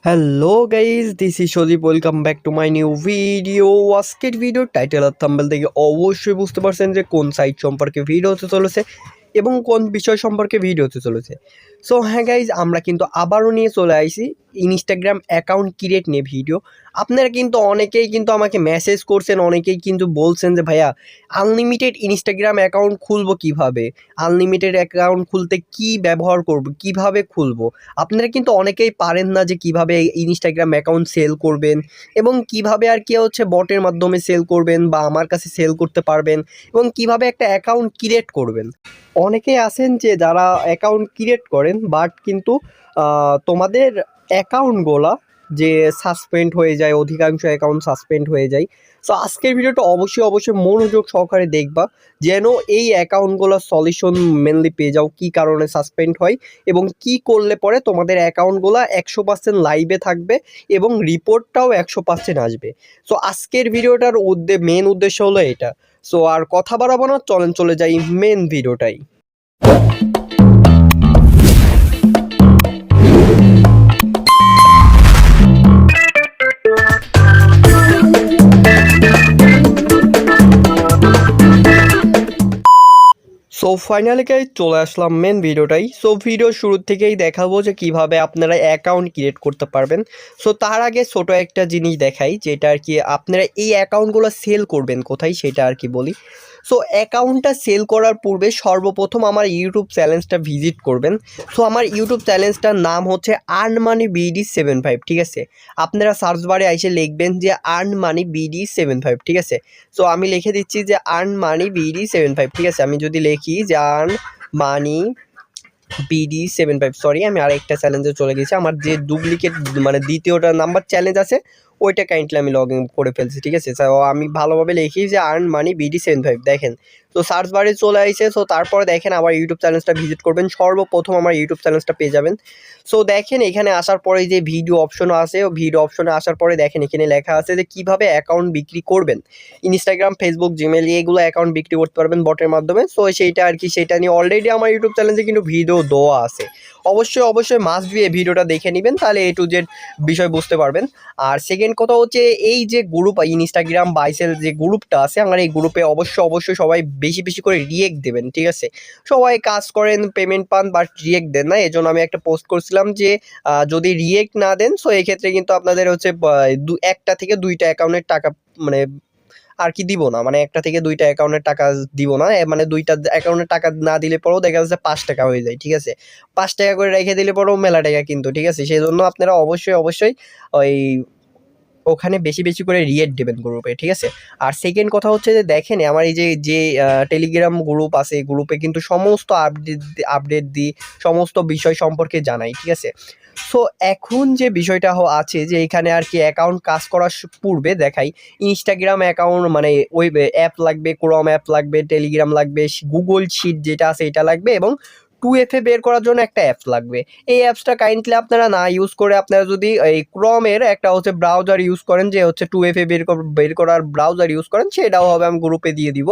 Hello guys, this is Sajib. Welcome back to my new video. আজকের video title আর thumbnail থেকে অবশ্যই বুঝতে পারছেন যে কোন সাইট সম্পর্কে ভিডিও হতে চলেছে এবং কোন বিষয় সম্পর্কে ভিডিও হতে চলেছে। সো হ্যাঁ গাইজ, আমরা কিন্তু আবারও নিয়ে চলে আসি ইনস্টাগ্রাম অ্যাকাউন্ট ক্রিয়েট নিয়ে ভিডিও। আপনারা কিন্তু অনেকেই কিন্তু আমাকে মেসেজ করছেন, অনেকেই কিন্তু বলছেন যে ভাইয়া আনলিমিটেড ইনস্টাগ্রাম অ্যাকাউন্ট খুলবো কীভাবে, আনলিমিটেড অ্যাকাউন্ট খুলতে কি ব্যবহার করব, কিভাবে খুলবো। আপনারা কিন্তু অনেকেই পারেন না যে কিভাবে ইনস্টাগ্রাম অ্যাকাউন্ট সেল করবেন এবং কিভাবে আর কি হচ্ছে বটের মাধ্যমে সেল করবেন বা আমার কাছে সেল করতে পারবেন এবং কিভাবে একটা অ্যাকাউন্ট ক্রিয়েট করবেন। অনেকেই আছেন যে যারা অ্যাকাউন্ট ক্রিয়েট করেন বাট কিন্তু তোমাদের অ্যাকাউন্টগুলা যে সাসপেন্ড হয়ে যায়, অধিকাংশ অ্যাকাউন্ট সাসপেন্ড হয়ে যায়। সো আজকের ভিডিওটা অবশ্যই মনোযোগ সহকারে দেখবা যেন এই অ্যাকাউন্টগুলোর সলিউশন মেনলি পেয়ে যাও, কী কারণে সাসপেন্ড হয় এবং কি করলে পরে তোমাদের অ্যাকাউন্টগুলো 100% লাইভে থাকবে এবং রিপোর্টটাও 100% আসবে। সো আজকের ভিডিওটার মেন উদ্দেশ্য হলো এটা। সো আর কথা বাড়াবো না, চলেন চলে যাই মেন ভিডিওটাই। সো ফাইনালি গাইস চলে আসলাম মেন ভিডিওটাই। সো ভিডিও শুরুর থেকেই দেখাবো যে কিভাবে আপনারা অ্যাকাউন্ট ক্রিয়েট করতে পারবেন। সো তার আগে ছোট একটা জিনিস দেখাই, যেটা আর কি আপনারা এই অ্যাকাউন্টগুলো সেল করবেন কোথায় সেটা আর কি বলি। সো অ্যাকাউন্টটা সেল করার পূর্বে সর্বপ্রথম আমার ইউটিউব চ্যানেলটা ভিজিট করবেন। সো আমার ইউটিউব চ্যানেলটার নাম হচ্ছে আর্ন মানি BD75, ঠিক আছে। আপনারা সার্চ বারে এসে লিখবেন যে আর্ন মানি BD75, ঠিক আছে। সো আমি লিখে দিচ্ছি যে আর্ন মানি BD75, ঠিক আছে। আমি যদি লিখি যে আর্ন মানি BD75, সরি আমি আরেকটা চ্যালেঞ্জে চলে গেছি। আমার যে ডুপ্লিকেট মানে দ্বিতীয়টা নাম্বার চ্যালেঞ্জ আছে ওইটা কাইন্ডলি আমি লগ ইন করে ফেলছি, ঠিক আছে। সো আমি ভালোভাবে লিখি যে আর্ন মানি BD75, দেখেন তো সার্চ বারে চলে আসছে। সো তারপরে দেখেন আবার ইউটিউব চ্যানেলটা ভিজিট করবেন, সর্বপ্রথম আমার ইউটিউব চ্যানেলটা পেয়ে যাবেন। সো দেখেন এখানে আসার পরে যে ভিডিও অপশনও আছে, ভিডিও অপশনে আসার পরে দেখেন এখানে লেখা আছে যে কিভাবে অ্যাকাউন্ট বিক্রি করবেন। ইনস্টাগ্রাম, ফেসবুক, জিমেল এগুলো অ্যাকাউন্ট বিক্রি করতে পারবেন বটের মাধ্যমে। সো সেইটা আর কি, সেটা নিয়ে অলরেডি আমার ইউটিউব চ্যানেলে কিন্তু ভিডিও দেওয়া আছে। অবশ্যই মাস্ট বি এই ভিডিওটা দেখে নেবেন, তাহলে A to Z বিষয় বুঝতে পারবেন। আর সেকেন্ড কথা হচ্ছে এই যে গ্রুপ ইনস্টাগ্রাম বাইসেল যে গ্রুপটা আছে, আমার এই গ্রুপে অবশ্যই সবাই বেশি করে রিয়েক্ট দেবেন, ঠিক আছে। সবাই কাজ করেন, পেমেন্ট পান, বাট রিয়েক্ট দেন না। এজন্য আমি একটা পোস্ট করছিলাম যে যদি রিয়েক্ট না দেন সো এক্ষেত্রে কিন্তু আপনাদের হচ্ছে একটা থেকে দুইটা অ্যাকাউন্টের টাকা মানে আর কি দিব না, মানে একটা থেকে দুইটা অ্যাকাউন্টের টাকা দিব না। মানে দুইটা অ্যাকাউন্টের টাকা না দিলে পরেও দেখা যাচ্ছে 5 টাকা হয়ে যায়, ঠিক আছে। 5 টাকা করে রেখে দিলে পরেও মেলা টাকা কিন্তু, ঠিক আছে। সেই জন্য আপনারা অবশ্যই ওই ওখানে বেশি করে রিয়েক্ট দেবেন গ্রুপে, ঠিক আছে। আর সেকেন্ড কথা হচ্ছে যে দেখেন আমার এই যে টেলিগ্রাম গ্রুপ আছে, এই গ্রুপে কিন্তু সমস্ত আপডেট দিই, সমস্ত বিষয় সম্পর্কে জানাই, ঠিক আছে। সো এখন যে বিষয়টা আছে যে এখানে আর কি অ্যাকাউন্ট কাজ করার পূর্বে দেখাই, ইনস্টাগ্রাম অ্যাকাউন্ট মানে ওই অ্যাপ লাগবে, ক্রোম অ্যাপ লাগবে, টেলিগ্রাম লাগবে, গুগল শিট যেটা আছে এটা লাগবে এবং 2FA বের করার জন্য একটা অ্যাপস লাগবে। এই অ্যাপসটা কাইন্ডলি আপনারা না ইউজ করে আপনারা যদি এই ক্রোমের একটা হচ্ছে ব্রাউজার ইউজ করেন, যে হচ্ছে 2FA বের করার ব্রাউজার ইউজ করেন, সেটাও হবে আমি গ্রুপে দিয়ে দিব।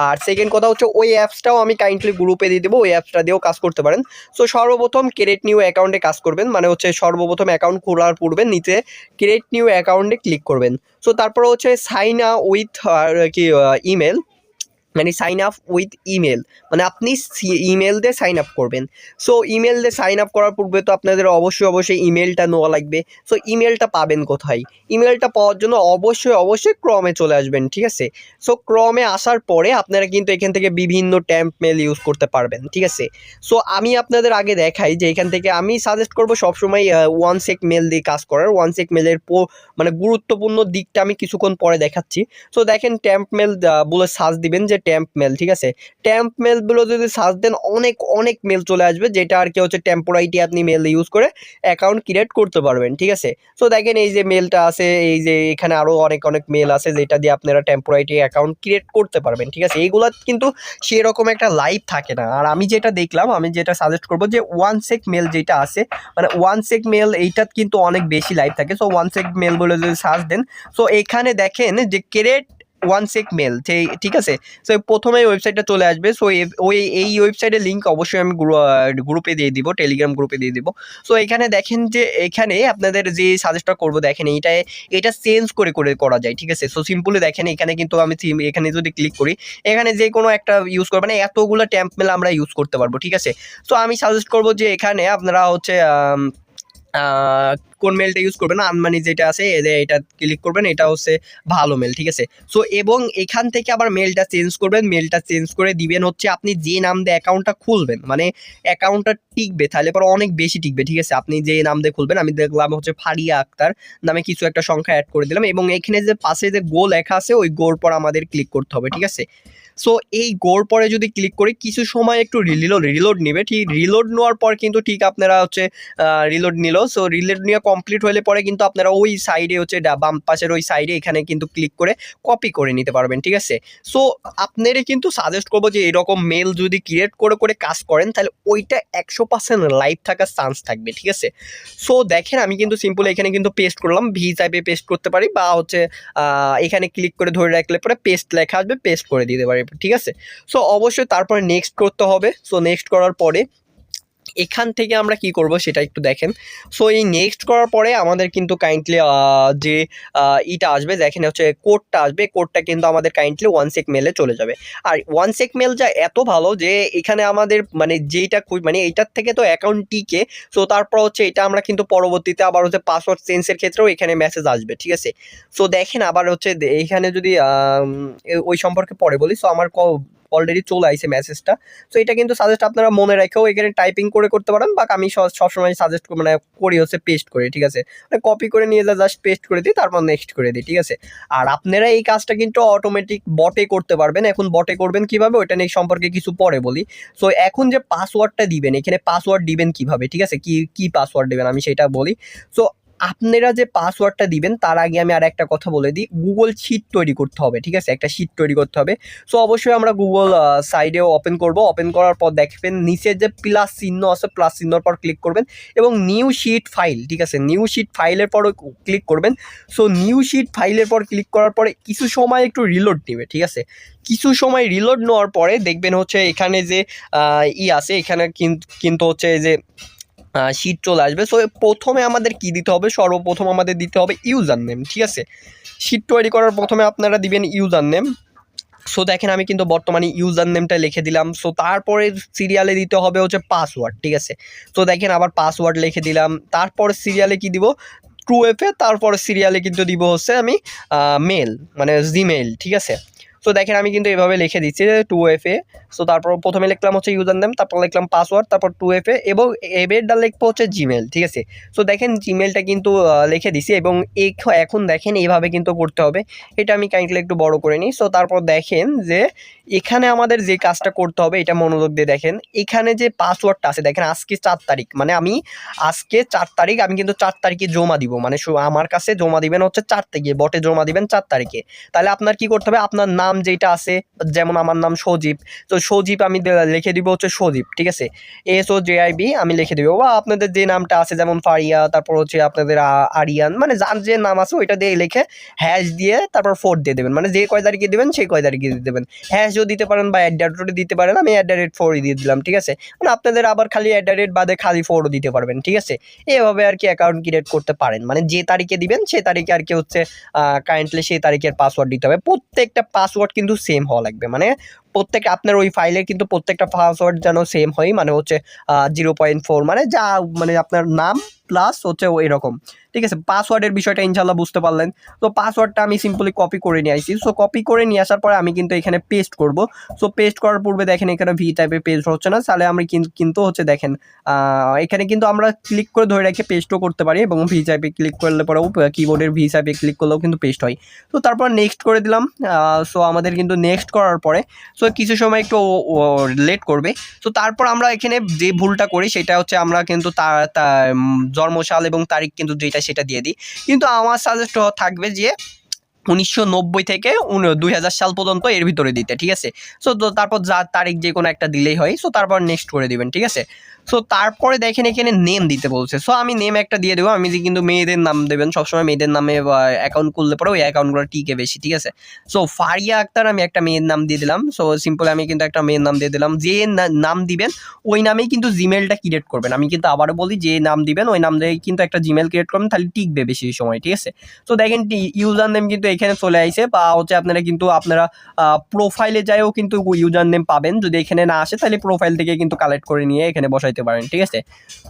আর সেকেন্ড কথা হচ্ছে ওই অ্যাপসটাও আমি কাইন্ডলি গ্রুপে দিয়ে দেবো, ওই অ্যাপসটা দিয়েও কাজ করতে পারেন। সো সর্বপ্রথম ক্রিয়েট নিউ অ্যাকাউন্টে কাজ করবেন, মানে হচ্ছে সর্বপ্রথম অ্যাকাউন্ট খোলার পূর্বে নিচে ক্রিয়েট নিউ অ্যাকাউন্টে ক্লিক করবেন। সো তারপর হচ্ছে সাইন আপ উইথ কি ইমেল, মানে সাইন আপ উইথ ইমেল, মানে আপনি ইমেল দিয়ে সাইন আপ করবেন। সো ইমেল দিয়ে সাইন আপ করার পূর্বে তো আপনাদের অবশ্যই ইমেলটা নেওয়া লাগবে। সো ইমেলটা পাবেন কোথায়? ইমেলটা পাওয়ার জন্য অবশ্যই ক্রমে চলে আসবেন, ঠিক আছে। সো ক্রমে আসার পরে আপনারা কিন্তু এখান থেকে বিভিন্ন ট্যাম্প মেল ইউজ করতে পারবেন, ঠিক আছে। সো আমি আপনাদের আগে দেখাই যে এখান থেকে আমি সাজেস্ট করবো সবসময় ওয়ান সেক মেল দিয়ে কাজ করার। ওয়ান সেক মেলের মানে গুরুত্বপূর্ণ দিকটা আমি কিছুক্ষণ পরে দেখাচ্ছি। সো দেখেন ট্যাম্প মেল বলে সার্চ দিবেন যে ট্যাম্প মেল, ঠিক আছে। ট্যাম্প মেলগুলো যদি সার্চ দেন অনেক মেল চলে আসবে, যেটা আর কি হচ্ছে টেম্পোরারিটি আপনি মেল ইউজ করে অ্যাকাউন্ট ক্রিয়েট করতে পারবেন, ঠিক আছে। সো দেখেন এই যে মেলটা আছে, এই যে এখানে আরও অনেক মেল আছে যেটা দিয়ে আপনারা টেম্পোরারিটি অ্যাকাউন্ট ক্রিয়েট করতে পারবেন, ঠিক আছে। এইগুলা কিন্তু সেরকম একটা লাইভ থাকে না। আর আমি যেটা দেখলাম, আমি যেটা সাজেস্ট করবো যে ওয়ান সেক মেল যেটা আছে, মানে ওয়ান সেক মেল এইটা কিন্তু অনেক বেশি লাইভ থাকে। সো ওয়ান সেক মেল বলে যদি সার্চ দেন, সো এখানে দেখেন যে ক্রিয়েট ওয়ান সেক মেল, ঠিক আছে। সো প্রথমে ওয়েবসাইটটা চলে আসবে। সো এই ওয়েবসাইটের লিঙ্ক অবশ্যই আমি গ্রুপে দিয়ে দিব, টেলিগ্রাম গ্রুপে দিয়ে দিব। সো এখানে দেখেন যে এখানে আপনাদের যে সাজেস্টটা করবো দেখেন এটা চেঞ্জ করে করা যায়, ঠিক আছে। সো সিম্পলি দেখেন এখানে কিন্তু আমি এখানে যদি ক্লিক করি, এখানে যে কোনো একটা ইউজ করবো, মানে এতগুলো ট্যাম্প মেল আমরা ইউজ করতে পারবো, ঠিক আছে। সো আমি সাজেস্ট করবো যে এখানে আপনারা হচ্ছে কোন মেলটা ইউজ করবেন, আনমানি যেটা আছে এটা ক্লিক করবেন, এটা হচ্ছে ভালো মেল, ঠিক আছে। সো এবং এখান থেকে আবার মেলটা চেঞ্জ করবেন, মেলটা চেঞ্জ করে দিবেন হচ্ছে আপনি যে নাম দিয়ে অ্যাকাউন্টটা খুলবেন, মানে অ্যাকাউন্টটা টিকবে, তাহলে পরে অনেক বেশি টিকবে, ঠিক আছে। আপনি যে নাম দিয়ে খুলবেন, আমি দেখলাম হচ্ছে ফারিয়া আক্তার নামে কিছু একটা সংখ্যা অ্যাড করে দিলাম, এবং এখানে যে পাশে যে গো লেখা আছে ওই গোর পর আমাদের ক্লিক করতে হবে, ঠিক আছে। সো এই গোর পরে যদি ক্লিক করি কিছু সময় একটু রিলোড নেবে, ঠিক রিলোড নেওয়ার পর কিন্তু ঠিক আপনারা হচ্ছে রিলোড নিল। সো রিলোড নিয়ে কমপ্লিট হলে পরে কিন্তু আপনারা ওই সাইডে হচ্ছে বাম পাশের ওই সাইডে এখানে কিন্তু ক্লিক করে কপি করে নিতে পারবেন, ঠিক আছে। সো আপনারা কিন্তু সাজেস্ট করবো যে এরকম মেল যদি ক্রিয়েট করে কাজ করেন তাহলে ওইটা 100% লাইভ থাকার চান্স থাকবে, ঠিক আছে। সো দেখেন আমি কিন্তু সিম্পল এখানে কিন্তু পেস্ট করলাম, ভি টাইপে পেস্ট করতে পারি, বা হচ্ছে এখানে ক্লিক করে ধরে রাখলে পরে পেস্ট লেখা আসবে, পেস্ট করে দিতে পারি, ঠিক আছে। সো অবশ্যই তারপরে নেক্সট করতে হবে। সো নেক্সট করার পরে এখান থেকে আমরা কি করব সেটা একটু দেখেন। সো এই নেক্সট করার পরে আমাদের কিন্তু কাইন্ডলি যে ইটা আসবে দেখেন হচ্ছে কোডটা আসবে, কোডটা কিন্তু আমাদের কাইন্ডলি ওয়ান সেক মেলে চলে যাবে। আর ওয়ান সেক মেল যা এত ভালো যে এখানে আমাদের মানে যেইটা মানে এইটার থেকে তো অ্যাকাউন্ট টিকে। সো তারপর হচ্ছে এটা আমরা কিন্তু পরবর্তীতে আবার হচ্ছে পাসওয়ার্ড চেঞ্জের ক্ষেত্রেও এখানে মেসেজ আসবে, ঠিক আছে। সো দেখেন আবার হচ্ছে এইখানে যদি ওই সম্পর্কে পরে বলি। সো আমার অলরেডি চলে আইছে মেসেজটা। সো এটা কিন্তু সাজেস্ট আপনারা মনে রেখেও এখানে টাইপিং করে করতে পারেন, বা আমি সবসময় সাজেস্ট মানে করি হচ্ছে পেস্ট করে, ঠিক আছে। মানে কপি করে নিয়ে জাস্ট পেস্ট করে দিই, তারপর নেক্সট করে দিই, ঠিক আছে। আর আপনারা এই কাজটা কিন্তু অটোমেটিক বটে করতে পারবেন। এখন বটে করবেন কিভাবে ওইটা নিয়ে সম্পর্কে কিছু পরে বলি। সো এখন যে পাসওয়ার্ডটা দিবেন, এখানে পাসওয়ার্ড দিবেন কিভাবে, ঠিক আছে, কি পাসওয়ার্ড দিবেন আমি সেটা বলি। সো আপনারা যে পাসওয়ার্ডটা দিবেন তার আগে আমি আর একটা কথা বলে দিই, গুগল শিট তৈরি করতে হবে, ঠিক আছে, একটা শিট তৈরি করতে হবে। সো অবশ্যই আমরা গুগল সাইডেও ওপেন করব, ওপেন করার পর দেখবেন নিচে যে প্লাস চিহ্ন আছে, প্লাস চিহ্নর পর ক্লিক করবেন এবং নিউ শিট ফাইল, ঠিক আছে, নিউ শিট ফাইলের পর ক্লিক করবেন। সো নিউ শিট ফাইলের পর ক্লিক করার পরে কিছু সময় একটু রিলোড নেবে, ঠিক আছে। কিছু সময় রিলোড নেওয়ার পরে দেখবেন হচ্ছে এখানে যে আছে, এখানে কিন্তু হচ্ছে যে শিট চলে আসবে। সো প্রথমে আমাদের কি দিতে হবে, সর্বপ্রথম আমাদের দিতে হবে ইউজার নেম, ঠিক আছে। শিট তৈরি করার প্রথমে আপনারা দিবেন ইউজার নেম। সো দেখেন আমি কিন্তু বর্তমানে ইউজার নেমটা লিখে দিলাম। সো তারপরে সিরিয়ালে দিতে হবে হচ্ছে পাসওয়ার্ড, ঠিক আছে। তো দেখেন আবার পাসওয়ার্ড লিখে দিলাম, তারপর সিরিয়ালে কি দিব, ট্রু এফে, তারপর সিরিয়ালে কিন্তু দিব হচ্ছে আমি মেল মানে জিমেইল, ঠিক আছে। সো দেখেন আমি কিন্তু এভাবে লিখে দিচ্ছি যে 2FA। সো তারপর প্রথমে লিখলাম হচ্ছে ইউজার নেম, তারপর লিখলাম পাসওয়ার্ড, তারপর 2FA এবং এবারটা লিখবো হচ্ছে জিমেল, ঠিক আছে। সো দেখেন জিমেলটা কিন্তু লিখে দিছি, এবং এখন দেখেন এইভাবে কিন্তু করতে হবে। এটা আমি কাইন্ডলি একটু বড় করে নিই। সো তারপর দেখেন যে এখানে আমাদের যে কাজটা করতে হবে এটা মনোযোগ দিয়ে দেখেন, এখানে যে পাসওয়ার্ডটা আছে দেখেন আজকে 4 তারিখ, মানে আমি আজকে 4 তারিখ, আমি কিন্তু 4 তারিখে জমা দিব, মানে আমার কাছে জমা দিবেন হচ্ছে 4 তারিখে, বটে জমা দিবেন 4 তারিখে। তাহলে আপনার কি করতে হবে, আপনার নাম যেটা আছে, যেমন আমার নাম সজীব, তো সজীব আমি লিখে দিব হচ্ছে সজীব, ঠিক আছে, SOJIB আমি লিখে দিব। বা আপনাদের যে নামটা আছে যেমন ফারিয়া, তারপর হচ্ছে আপনাদের আরিয়ান, মানে যার যে নাম আছে ওইটা দিয়ে লিখে হ্যাশ দিয়ে তারপর 4 দিয়ে দেবেন, মানে যে কয় তারিখে দেবেন সেই কয় তারিখে দিয়ে দেবেন। হ্যাশও দিতে পারেন বা @ দিতে পারেন, আমি @4 দিয়ে দিলাম, ঠিক আছে। মানে আপনাদের আবার খালি @ বাদে খালি 4ও দিতে পারবেন, ঠিক আছে। এভাবে আর কি অ্যাকাউন্ট ক্রিয়েট করতে পারেন, মানে যে তারিখে দিবেন সেই তারিখে আর কি হচ্ছে কারেন্টলি সেই তারিখের পাসওয়ার্ড দিতে হবে। প্রত্যেকটা পাসওয়ার্ড কিন্তু সেম হওয়া লাগবে, মানে প্রত্যেকটা আপনার ওই ফাইলের কিন্তু প্রত্যেকটা পাসওয়ার্ড যেন সেম হয়, মানে হচ্ছে 0.4 মানে যা মানে আপনার নাম প্লাস হচ্ছে ওই রকম, ঠিক আছে। পাসওয়ার্ডের বিষয়টা ইনশাল্লাহ বুঝতে পারলেন। তো পাসওয়ার্ডটা আমি সিম্পলি কপি করে নিয়ে আসি। সো কপি করে নিয়ে আসার পরে আমি কিন্তু এখানে পেস্ট করব। সো পেস্ট করার পূর্বে দেখেন এখানে ভি টাইপে পেস্ট হচ্ছে না, তাহলে আমি কিন্তু হচ্ছে দেখেন এখানে কিন্তু আমরা ক্লিক করে ধরে রেখে পেস্টও করতে পারি, এবং ভি টাইপে ক্লিক করলে পরেও কিবোর্ডের ভি টাইপে ক্লিক করলেও কিন্তু পেস্ট হয়। তো তারপর নেক্সট করে দিলাম। সো আমাদের কিন্তু নেক্সট করার পরে সো কিছু সময় একটু লেট করবে। তো তারপর আমরা এখানে যে ভুলটা করি সেটা হচ্ছে আমরা কিন্তু তার জন্মসাল এবং তারিখ কিন্তু যেটা সেটা দিয়ে দিই, কিন্তু আমার সাজেস্ট থাকবে যে 1990 থেকে 2000 সাল পর্যন্ত এর ভিতরে দিতে, ঠিক আছে। সো তারপর যা তারিখ যে কোনো একটা দিলেই হয়। সো তারপর নেক্সট করে দিবেন, ঠিক আছে। সো তারপরে দেখেন এখানে নেম দিতে বলছে। সো আমি নেম একটা দিয়ে দেবো, আমি যে কিন্তু মেয়েদের নাম দেবেন সবসময়, মেয়েদের নামে অ্যাকাউন্ট খুললে পরে ওই অ্যাকাউন্টগুলো টিকে বেশি, ঠিক আছে। সো ফারিয়া আক্তার আমি একটা মেয়ের নাম দিয়ে দিলাম। সো সিম্পল আমি কিন্তু একটা মেয়ের নাম দিয়ে দিলাম। যে নাম দিবেন ওই নামেই কিন্তু জিমেলটা ক্রিয়েট করবেন। আমি কিন্তু আবারও বলি, যে নাম দিবেন ওই নাম দিয়ে কিন্তু একটা জিমেল ক্রিয়েট করবেন, তাহলে টিকবে বেশি সময়, ঠিক আছে। তো দেখেন ইউজার নেম কিন্তু এখানে চলে আসে, বা হচ্ছে আপনারা কিন্তু আপনারা প্রোফাইলে যাইও কিন্তু ইউজার নেম পাবেন। যদি এখানে না আসে তাহলে প্রোফাইল থেকে কিন্তু কালেক্ট করে নিয়ে এখানে বসাইতে পারেন, ঠিক আছে।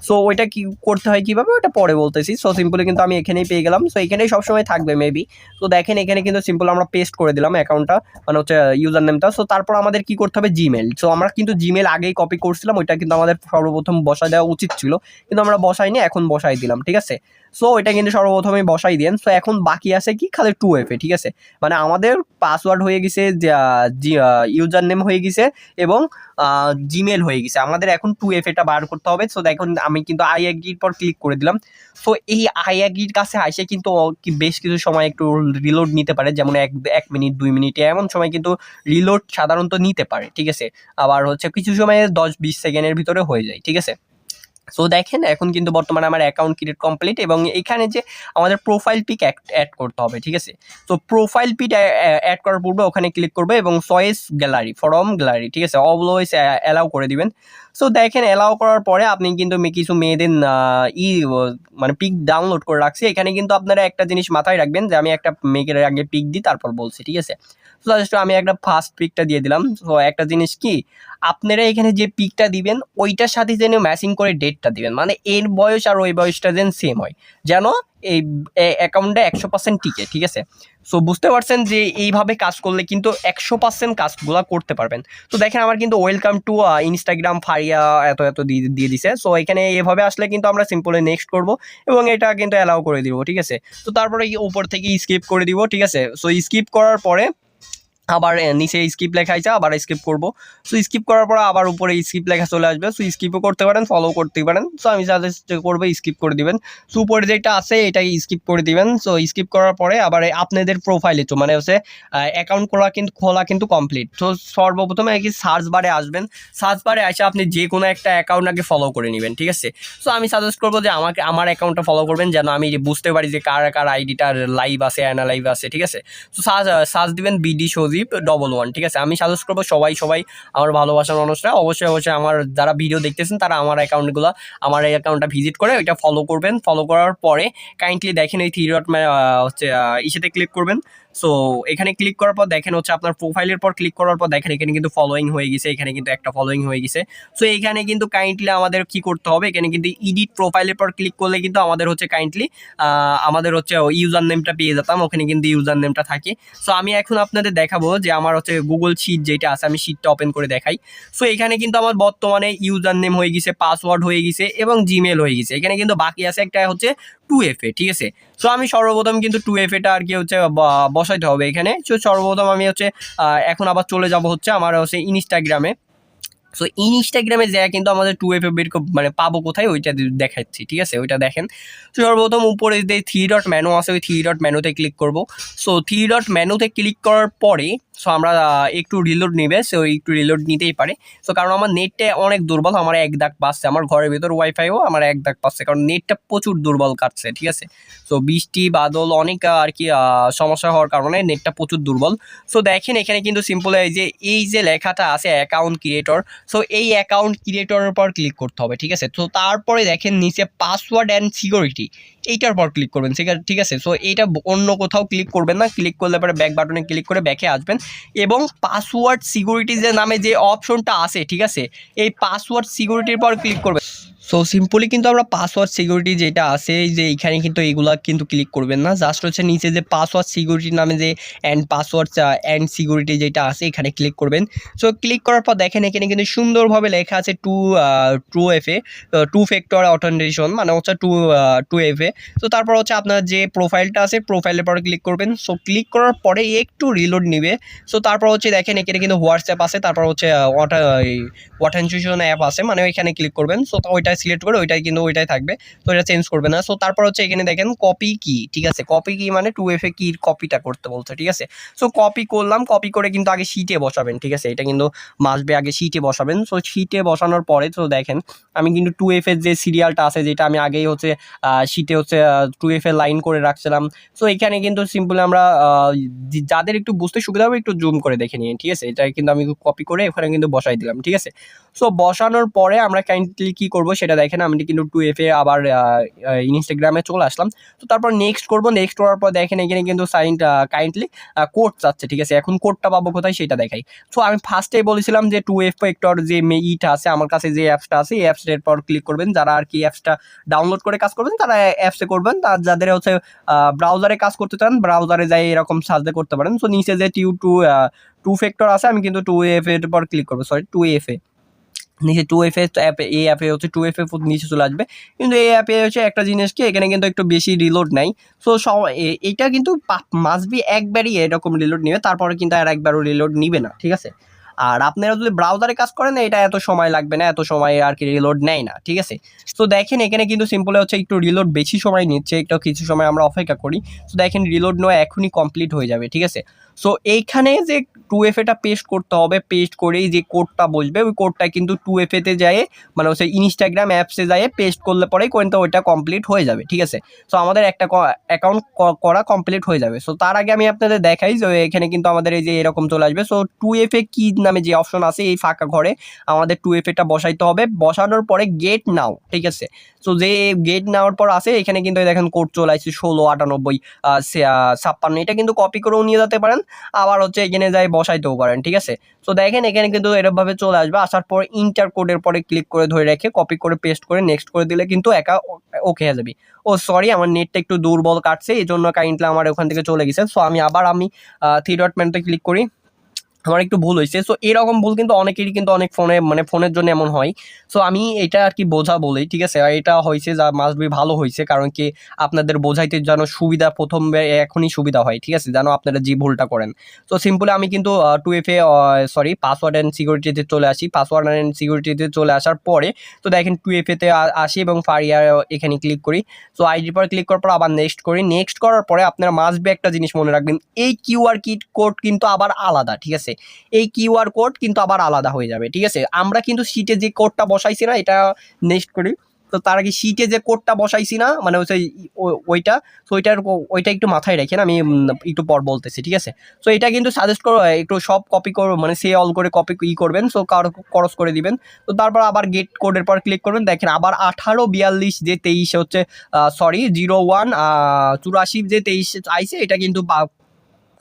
সো ওইটা কি করতে হয় কিভাবে ওটা পরে বলতেছি। সো সিম্পলি কিন্তু আমি এখানেই পেয়ে গেলাম। সো এখানেই সবসময় থাকবে মেবি। তো দেখেন এখানে কিন্তু সিম্পল আমরা পেস্ট করে দিলাম অ্যাকাউন্টটা, মানে হচ্ছে ইউজার নেমটা। সো তারপর আমাদের কি করতে হবে, জিমেল। সো আমরা কিন্তু জিমেল আগেই কপি করছিলাম, ওইটা কিন্তু আমাদের সর্বপ্রথম বসাই দেওয়া উচিত ছিল, কিন্তু আমরা বসাইনি, এখন বসাই দিলাম, ঠিক আছে। সো এটা কিন্তু সর্বপ্রথমে বসাই দেন। সো এখন বাকি আছে কি, খালি 2FA, ঠিক আছে। মানে আমাদের পাসওয়ার্ড হয়ে গেছে, ইউজার নেম হয়ে গেছে এবং জিমেল হয়ে গেছে। আমাদের এখন 2FAটা বার করতে হবে। সো দেখুন আমি কিন্তু আই অ্যাগ্রির পর ক্লিক করে দিলাম। সো এই আই অ্যাগ্রির কাছে আসে কিন্তু বেশ কিছু সময় একটু রিলোড নিতে পারে, যেমন 1 মিনিট 2 মিনিট এমন সময় কিন্তু রিলোড সাধারণত নিতে পারে, ঠিক আছে। আবার হচ্ছে কিছু সময়ে 10-20 সেকেন্ডের ভিতরে হয়ে যায়, ঠিক আছে। সো দেখেন এখন কিন্তু বর্তমানে আমার অ্যাকাউন্ট ক্রিয়েট কমপ্লিট, এবং এখানে যে আমাদের প্রোফাইল পিক অ্যাড করতে হবে, ঠিক আছে। তো প্রোফাইল পিক অ্যাড করার পূর্বে ওখানে ক্লিক করবে এবং চয়েস গ্যালারি, ফ্রম গ্যালারি, ঠিক আছে, অলওয়েজ অ্যালাউ করে দিবেন। সো দেখেন অ্যালাউ করার পরে আপনি কিন্তু কিছু মেয়েদের মানে পিক ডাউনলোড করে রাখছি। এখানে কিন্তু আপনারা একটা জিনিস মাথায় রাখবেন, যে আমি একটা মেয়েকে আগে পিক দিই তারপর বলছি, ঠিক আছে। তো জাস্ট আমি একটা ফার্স্ট পিকটা দিয়ে দিলাম। তো একটা জিনিস কি, আপনারা এখানে যে পিকটা দিবেন ওইটার সাথে যেন ম্যাচিং করে ডেটটা দিবেন, মানে এর বয়স আর ওই বয়সটা যেন সেম হয়, যেন এই অ্যাকাউন্টটা 100% টিকে, ঠিক আছে। সো বুঝতে পারছেন যে এইভাবে কাজ করলে কিন্তু 100% কাজগুলো করতে পারবেন। তো দেখেন আমার কিন্তু ওয়েলকাম টু ইনস্টাগ্রাম ফারিয়া এত এত দিয়ে দিছে। সো এখানে এভাবে আসলে কিন্তু আমরা সিম্পলি নেক্সট করব এবং এটা কিন্তু অ্যালাউ করে দিব, ঠিক আছে। তো তারপরে উপর থেকে স্কিপ করে দিব, ঠিক আছে। সো স্কিপ করার পরে আবার নিচে স্কিপ লেখা আছে, আবার স্কিপ করব। সো স্কিপ করার পর আবার উপরে স্কিপ লেখা চলে আসবে। সো স্কিপও করতে পারেন, ফলো করতে পারেন। সো আমি সাজেস্ট করবো স্কিপ করে দিবেন। সো উপরে যেটা আছে এটাই স্কিপ করে দিবেন। সো স্কিপ করার পরে আবার আপনাদের প্রোফাইলে তো মানে হচ্ছে অ্যাকাউন্ট খোলা কিন্তু কমপ্লিট। তো সর্বপ্রথমে কি সার্চ বারে আসবেন, সার্চ বারে এসে আপনি যে কোনো একটা অ্যাকাউন্ট আগে ফলো করে নেবেন, ঠিক আছে। সো আমি সাজেস্ট করবো যে আমার অ্যাকাউন্টটা ফলো করবেন, যেন আমি বুঝতে পারি যে কার কার আইডিটার লাইভ আছে, অ্যানা লাইভ আছে, ঠিক আছে। তো সার্চ দিবেন BD Sojib 11, ঠিক আছে। আমি সাজেস্ট করবো সবাই আমার ভালোবাসার মানুষরা অবশ্যই আমার যারা ভিডিও দেখতেছেন তারা আমার এই অ্যাকাউন্টটা ভিজিট করে ওইটা ফলো করবেন। ফলো করার পরে কাইন্ডলি দেখেন এই থ্রি ডট হচ্ছে ইসেতে ক্লিক করবেন। সো এখানে ক্লিক করার পর দেখেন হচ্ছে আপনার প্রোফাইলের পর ক্লিক করার পর দেখেন এখানে কিন্তু ফলোইং হয়ে গেছে, এখানে কিন্তু একটা ফলোইং হয়ে গেছে। সো এখানে কিন্তু কাইন্ডলি আমাদের কি করতে হবে, এখানে কিন্তু এডিট প্রোফাইলের পর ক্লিক করলে কিন্তু আমাদের হচ্ছে কাইন্ডলি আমাদের হচ্ছে ইউজার নেমটা পেয়ে যেতাম, ওখানে কিন্তু ইউজার নেমটা থাকে। সো আমি এখন আপনাদের দেখাবো যে আমার হচ্ছে গুগল শিট যেটা আছে, আমি শিটটা ওপেন করে দেখাই। সো এখানে কিন্তু আমার বর্তমানে ইউজার নেম হয়ে গেছে, পাসওয়ার্ড হয়ে গেছে এবং জিমেল হয়ে গেছে। এখানে কিন্তু বাকি আছে একটা হচ্ছে 2FA, ঠিক আছে। সো আমি সর্বপ্রথম কিন্তু 2FAটা আর কি হচ্ছে বসাইতে হবে এখানে। সো সর্বপ্রথম আমি হচ্ছে এখন আবার চলে যাব হচ্ছে আমার হচ্ছে ইনস্টাগ্রামে। সো ইনস্টাগ্রামে যায় কিন্তু আমাদের 2FA বের মানে পাবো কোথায় ওইটা দেখাচ্ছি, ঠিক আছে। ওইটা দেখেন। তো সর্বপ্রথম উপরে যে থ্রি ডট মেনু আছে ওই থ্রি ডট মেনুতে ক্লিক করব। সো থ্রি ডট মেনুতে ক্লিক করার পরে সো আমরা একটু রিলোড নেবে, সো একটু রিলোড নিতেই পারে। সো কারণ আমার নেটটা অনেক দুর্বল, আমার 1 দাগ পাচ্ছে, আমার ঘরের ভিতর ওয়াইফাইও আমার 1 দাগ পাচ্ছে, কারণ নেটটা প্রচুর দুর্বল কাটছে, ঠিক আছে। সো বৃষ্টি বাদল অনেক আর কি সমস্যা হওয়ার কারণে নেটটা প্রচুর দুর্বল। সো দেখেন এখানে কিন্তু সিম্পল এই যে লেখাটা আছে অ্যাকাউন্ট ক্রিয়েটর, সো এই অ্যাকাউন্ট ক্রিয়েটরের পর ক্লিক করতে হবে, ঠিক আছে। তো তারপরে দেখেন নিচে পাসওয়ার্ড অ্যান্ড সিকিউরিটি এইটার পর ক্লিক করবেন, ঠিক আছে। সো এইটা অন্য কোথাও ক্লিক করবেন না, ক্লিক করলে পরে ব্যাক বাটনে ক্লিক করে ব্যাকে আসবেন এবং পাসওয়ার্ড সিকিউরিটি যে নামে যে অপশনটা আছে, ঠিক আছে, এই পাসওয়ার্ড সিকিউরিটির পর ক্লিক করবেন। সো সিম্পলি কিন্তু আমরা পাসওয়ার্ড সিকিউরিটি যেটা আছে যে এইখানে কিন্তু এইগুলা কিন্তু ক্লিক করবেন না, জাস্ট হচ্ছে নিচে যে পাসওয়ার্ড সিকিউরিটি নামে যে পাসওয়ার্ড অ্যান্ড সিকিউরিটি যেটা আছে এখানে ক্লিক করবেন। সো ক্লিক করার পর দেখেন এখানে কিন্তু সুন্দরভাবে লেখা আছে 2FA 2 ফ্যাক্টর অথেন্টিকেশন, মানে হচ্ছে 2FA। তো তারপর হচ্ছে আপনার যে প্রোফাইলটা আছে প্রোফাইলের পরে ক্লিক করবেন। সো ক্লিক করার পরে একটু রিলোড নেবে। সো তারপর হচ্ছে দেখেন এখানে কিন্তু হোয়াটসঅ্যাপ আছে, তারপর হচ্ছে অথেন্টিকেশন অ্যাপ আছে, মানে ওইখানে ক্লিক করবেন। সো ওইটা সিলেক্ট করে ওইটাই কিন্তু ওইটাই থাকবে, তো এটা চেঞ্জ করবে না। সো তারপর হচ্ছে এখানে দেখেন কপি কি, ঠিক আছে, কপি কি মানে 2FA কির কপিটা করতে বলছে, ঠিক আছে। সো কপি করলাম, কপি করে কিন্তু আগে শিটে বসাবেন, ঠিক আছে, এটা কিন্তু মাসবে আগে শিটে বসাবেন। সো শিটে বসানোর পরে তো দেখেন আমি কিন্তু 2FA যে সিরিয়ালটা আছে যেটা আমি আগেই হচ্ছে শিটে হচ্ছে 2FA লাইন করে রাখছিলাম। সো এখানে কিন্তু সিম্পলি আমরা যাদের একটু বুঝতে সুবিধা হবে একটু জুম করে দেখে নিন, ঠিক আছে, এটা কিন্তু আমি কপি করে এখানে কিন্তু বসাই দিলাম, ঠিক আছে। সো বসানোর পরে আমরা কাইন্ডলি কি করব সেটা দেখেন, আমি কিন্তু 2FA আবার ইনস্টাগ্রামে চলে আসলাম। তো তারপর নেক্সট করব, নেক্সট করার পর দেখেন এখানে কিন্তু কাইন্ডলি কোড চাচ্ছে, ঠিক আছে। এখন কোডটা পাবো কোথায় সেটা দেখাই। সো আমি ফার্স্টেই বলেছিলাম যে 2FA ফ্যাক্টর যে ইটা আছে আমার কাছে, যে অ্যাপসটা আছে এই অ্যাপসটার পর ক্লিক করবেন, যারা আর কি অ্যাপসটা ডাউনলোড করে কাজ করবেন তারা অ্যাপসে করবেন, আর যাদের হচ্ছে ব্রাউজারে কাজ করতে চান ব্রাউজারে যাই এরকম সার্চ করতে পারেন। সো নিচে যে টু ফ্যাক্টর আছে আমি কিন্তু 2FA এর পর ক্লিক করবো, সরি 2FA নিচে 2FA অ্যাপে, এই অ্যাপে হচ্ছে 2FA নিচে চলে আসবে। কিন্তু এই অ্যাপে হচ্ছে একটা জিনিস কি, এখানে কিন্তু একটু বেশি রিলোড নাই। সো এইটা কিন্তু মাস্ট বি একবারই এরকম রিলোড নেবে, তারপরে কিন্তু আর একবারও রিলোড নিবে না, ঠিক আছে। আর আপনারা যদি ব্রাউজারে কাজ করেন এটা এত সময় লাগবে না, এত সময় আর কি রিলোড নেয় না, ঠিক আছে। তো দেখেন এখানে কিন্তু সিম্পলে হচ্ছে একটু রিলোড বেশি সময় নিচ্ছে, একটু কিছু সময় আমরা অপেক্ষা করি। তো দেখেন রিলোড নেওয়া এখনই কমপ্লিট হয়ে যাবে, ঠিক আছে। সো এইখানে যে 2FAটা পেস্ট করতে হবে, পেস্ট করেই যে কোডটা বসবে ওই কোডটা কিন্তু 2FAতে যায়, মানে হচ্ছে ইনস্টাগ্রাম অ্যাপসে যায় পেস্ট করলে পরেই কিন্তু ওইটা কমপ্লিট হয়ে যাবে, ঠিক আছে। সো আমাদের একটা অ্যাকাউন্ট করা কমপ্লিট হয়ে যাবে। সো তার আগে আমি আপনাদের দেখাই যে এখানে কিন্তু আমাদের এই যে এরকম চলে আসবে। সো 2FA কি নামে যে অপশন আছে এই ফাঁকা ঘরে আমাদের 2FAটা বসাইতে হবে, বসানোর পরে গেট নাও, ঠিক আছে। সো যে গেট নেওয়ার পর আছে এখানে কিন্তু দেখেন কোড চলে আসছে 169856, এটা কিন্তু কপি করেও নিয়ে যেতে পারেন, আবার হচ্ছে এখানে যাই বসাইতেও পারেন, ঠিক আছে। তো দেখেন এখানে কিন্তু এরকমভাবে চলে আসবে, আসার পর ইন্টার কোডের পরে ক্লিক করে ধরে রেখে কপি করে পেস্ট করে নেক্সট করে দিলে কিন্তু একা ওকে হয়ে যাবে। ও সরি আমার নেটটা একটু দুর্বল কাটছে এই জন্য কাইন্ডলি আমার ওখান থেকে চলে গেছে। সো আমি থ্রি ডট মেনুতে ক্লিক করি, আমার একটু ভুল হয়েছে। সো এরকম ভুল কিন্তু অনেকেরই কিন্তু অনেক ফোনে মানে ফোনের জন্য এমন হয়। সো আমি এটা আর কি বোঝা বলি, ঠিক আছে, এটা হয়েছে যা মাস্ট বি ভালো হয়েছে, কারণ কি আপনাদের বোঝাইতে যেন সুবিধা প্রথম এখনই সুবিধা হয়, ঠিক আছে, যেন আপনারা যে ভুলটা করেন। তো সিম্পলি আমি কিন্তু 2FA সরি পাসওয়ার্ড অ্যান্ড সিকিউরিটিতে চলে আসি, পাসওয়ার্ড অ্যান্ড সিকিউরিটিতে চলে আসার পরে তো দেখেন 2FAতে আসি এবং ফারিয়ার এখানে ক্লিক করি। সো আইডির পর ক্লিক করার পর আবার নেক্সট করি, নেক্সট করার পরে আপনারা মাস্ট বি একটা জিনিস মনে রাখবেন, এই কিউআর কোড কিন্তু আবার আলাদা, ঠিক আছে, এই কিউআর কোড কিন্তু আবার আলাদা হয়ে যাবে, ঠিক আছে। আমরা কিন্তু শিটে যে কোডটা বসাইছি না, এটা নেক্সট করি। তো তার আগে শিটে যে কোডটা বসাইছি না মানে হচ্ছে ওইটা, তো ওইটা একটু মাথায় রাখেন, আমি একটু পর বলতেছি, ঠিক আছে। সো এটা কিন্তু সাজেস্ট করো একটু সব কপি করো, মানে সে অল করে কপি করবেন, সো ক্রস করে দিবেন। তো তারপর আবার গেট কোডের পর ক্লিক করবেন, দেখেন আবার 1842 যে 23 হচ্ছে সরি 0184 যে 23 আইছে এটা কিন্তু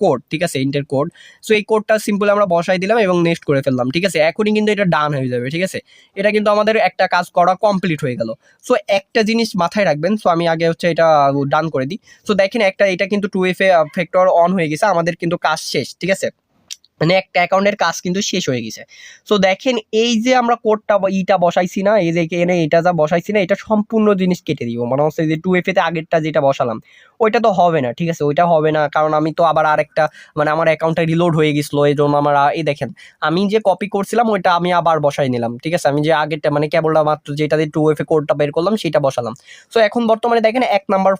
কোড, ঠিক আছে, ইন্টার কোড। সো এই কোডটা সিম্পল আমরা বসাই দিলাম এবং নেক্সট করে ফেললাম, ঠিক আছে। এখনই কিন্তু এটা ডান হয়ে যাবে, ঠিক আছে। এটা কিন্তু আমাদের একটা কাজ করা কমপ্লিট হয়ে গেল। সো একটা জিনিস মাথায় রাখবেন, সো আমি আগে হচ্ছে এটা ডান করে দিই। সো দেখেন এটা কিন্তু 2FA ফ্যাক্টর অন হয়ে গেছে, আমাদের কিন্তু কাজ শেষ, ঠিক আছে, মানে একটা অ্যাকাউন্টের কাজ কিন্তু শেষ হয়ে গেছে। সো দেখেন এই যে আমরা কোডটা ইটা বসাইছি না, এই যে এখানে এটা যা বসাইছি না, এটা সম্পূর্ণ জিনিস কেটে দিব, মানে হচ্ছে যে 2FA-তে আগেরটা যেটা বসালাম ওইটা তো হবে না, ঠিক আছে, ওইটা হবে না, কারণ আমি তো আবার আরেকটা মানে আমার অ্যাকাউন্টটা রিলোড হয়ে গেছিলো, এই জন্য আমার এই দেখেন আমি যে কপি করছিলাম ওইটা আমি আবার বসাই নিলাম, ঠিক আছে। আমি যে আগেরটা মানে কেবলটা মাত্র যেটা দিয়ে 2FA কোডটা বের করলাম সেটা বসালাম। সো এখন বর্তমানে দেখেন 1 নাম্বার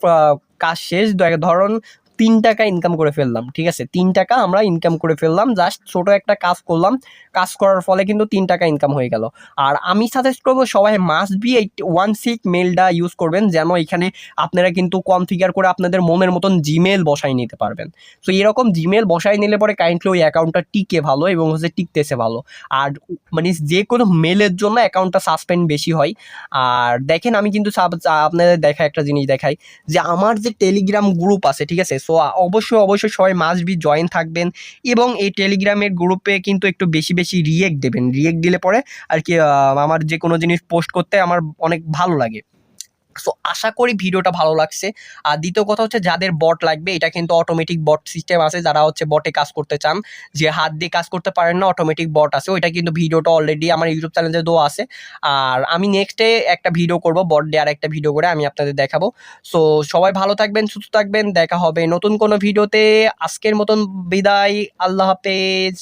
কাজ শেষ, ধরুন 3 টাকা ইনকাম করে ফেললাম, ঠিক আছে, 3 টাকা আমরা ইনকাম করে ফেললাম, জাস্ট ছোট একটা কাজ করলাম, কাজ করার ফলে কিন্তু 3 টাকা ইনকাম হয়ে গেল। আর আমি সাজেস্ট করবো সবাই মাস্ট বি 16 মেলটা ইউজ করবেন, যেন এখানে আপনারা কিন্তু কনফিগার করে আপনাদের মনের মতন জিমেল বসাই নিতে পারবেন। সো এরকম জিমেল বসাই নিলে পরে কাইন্ডলি ওই অ্যাকাউন্টটা টিকে ভালো এবং হচ্ছে টিকতেছে ভালো। আর মানে যে কোনো মেলের জন্য অ্যাকাউন্টটা সাসপেন্ড বেশি হয়। আর দেখেন আমি কিন্তু আপনাদের দেখা একটা জিনিস দেখাই, যে আমার যে টেলিগ্রাম গ্রুপ আছে, ঠিক আছে। সো অবশ্যই সবাই মাস্ট বি জয়েন থাকবেন এবং এই টেলিগ্রামের গ্রুপে কিন্তু একটু বেশি বেশি রিয়েক্ট দেবেন, রিয়েক্ট দিলে পরে আর কি আমার যে কোনো জিনিস পোস্ট করতে আমার অনেক ভালো লাগে। সো আশা করি ভিডিওটা ভালো লাগছে। আর দ্বিতীয় কথা হচ্ছে যাদের বট লাগবে, এটা কিন্তু অটোমেটিক বট সিস্টেম আছে, যারা হচ্ছে বটে কাজ করতে চান, যে হাত দিয়ে কাজ করতে পারেন না, অটোমেটিক বট আছে, ওইটা কিন্তু ভিডিওটা অলরেডি আমার ইউটিউব চ্যানেলে দেওয়া আছে। আর আমি নেক্সটে একটা ভিডিও করব বট দিয়ে, আর একটা ভিডিও করে আমি আপনাদের দেখাবো। সো সবাই ভালো থাকবেন, সুস্থ থাকবেন, দেখা হবে নতুন কোনো ভিডিওতে। আজকের মতন বিদায়, আল্লাহ হাফেজ।